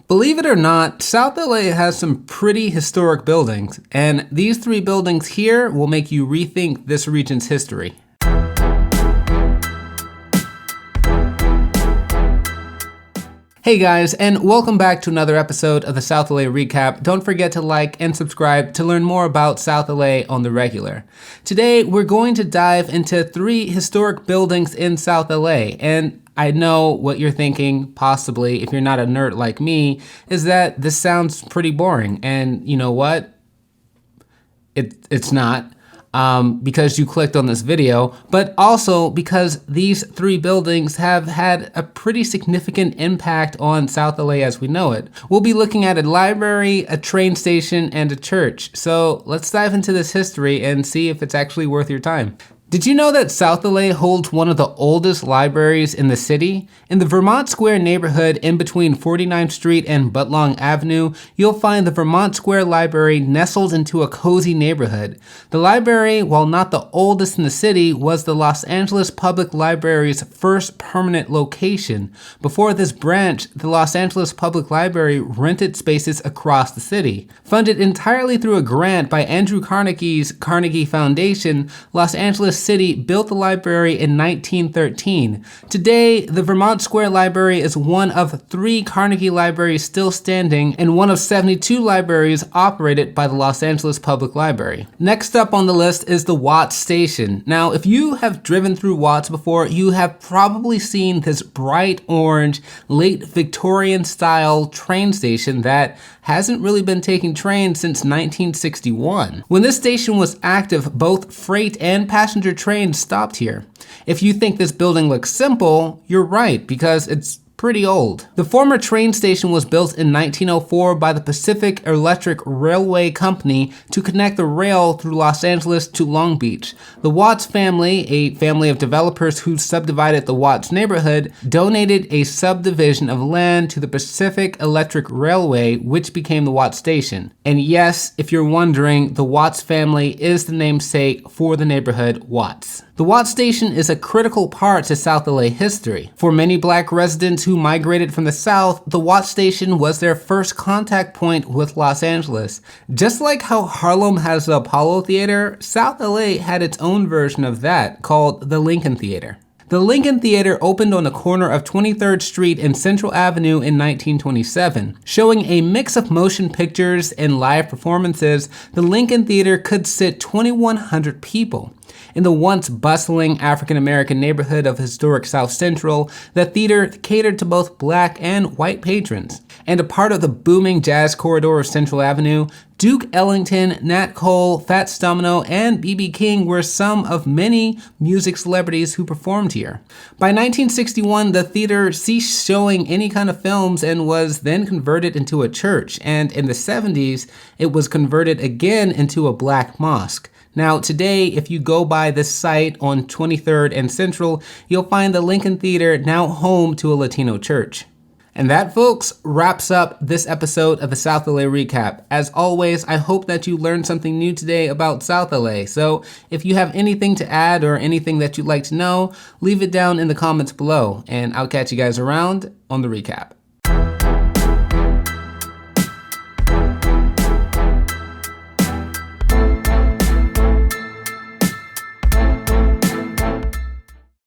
Believe it or not, South LA has some pretty historic buildings, and these three buildings here will make you rethink this region's history. Hey guys, and welcome back to another episode of the South LA Recap. Don't forget to like and subscribe to learn more about South LA on the regular. Today, we're going to dive into three historic buildings in South LA, and I know what you're thinking, possibly, if you're not a nerd like me, is that this sounds pretty boring, and you know what? It's not. Because you clicked on this video, but also because these three buildings have had a pretty significant impact on South LA as we know it. We'll be looking at a library, a train station, and a church. So let's dive into this history and see if it's actually worth your time. Did you know that South LA holds one of the oldest libraries in the city? In the Vermont Square neighborhood in between 49th Street and Budlong Avenue, you'll find the Vermont Square Library nestled into a cozy neighborhood. The library, while not the oldest in the city, was the Los Angeles Public Library's first permanent location. Before this branch, the Los Angeles Public Library rented spaces across the city. Funded entirely through a grant by Andrew Carnegie's Carnegie Foundation, Los Angeles City built the library in 1913. Today, the Vermont Square Library is one of 3 Carnegie libraries still standing and one of 72 libraries operated by the Los Angeles Public Library. Next up on the list is the Watts Station. Now, if you have driven through Watts before, you have probably seen this bright orange, late Victorian style train station that hasn't really been taking trains since 1961. When this station was active, both freight and passenger trains stopped here. If you think this building looks simple, you're right, because it's pretty old. The former train station was built in 1904 by the Pacific Electric Railway Company to connect the rail through Los Angeles to Long Beach. The Watts family, a family of developers who subdivided the Watts neighborhood, donated a subdivision of land to the Pacific Electric Railway, which became the Watts Station. And yes, if you're wondering, the Watts family is the namesake for the neighborhood Watts. The Watts Station is a critical part to South LA history. For many black residents who migrated from the South, the Watts Station was their first contact point with Los Angeles. Just like how Harlem has the Apollo Theater, South LA had its own version of that, called the Lincoln Theater. The Lincoln Theater opened on the corner of 23rd Street and Central Avenue in 1927. Showing a mix of motion pictures and live performances, the Lincoln Theater could sit 2,100 people. In the once bustling African-American neighborhood of historic South Central, the theater catered to both black and white patrons. And a part of the booming jazz corridor of Central Avenue, Duke Ellington, Nat Cole, Fats Domino, and B.B. King were some of many music celebrities who performed here. By 1961, the theater ceased showing any kind of films and was then converted into a church, and in the 70s, it was converted again into a black mosque. Now, today, if you go by this site on 23rd and Central, you'll find the Lincoln Theater now home to a Latino church. And that, folks, wraps up this episode of the South LA Recap. As always, I hope that you learned something new today about South LA. So if you have anything to add or anything that you'd like to know, leave it down in the comments below. And I'll catch you guys around on the recap.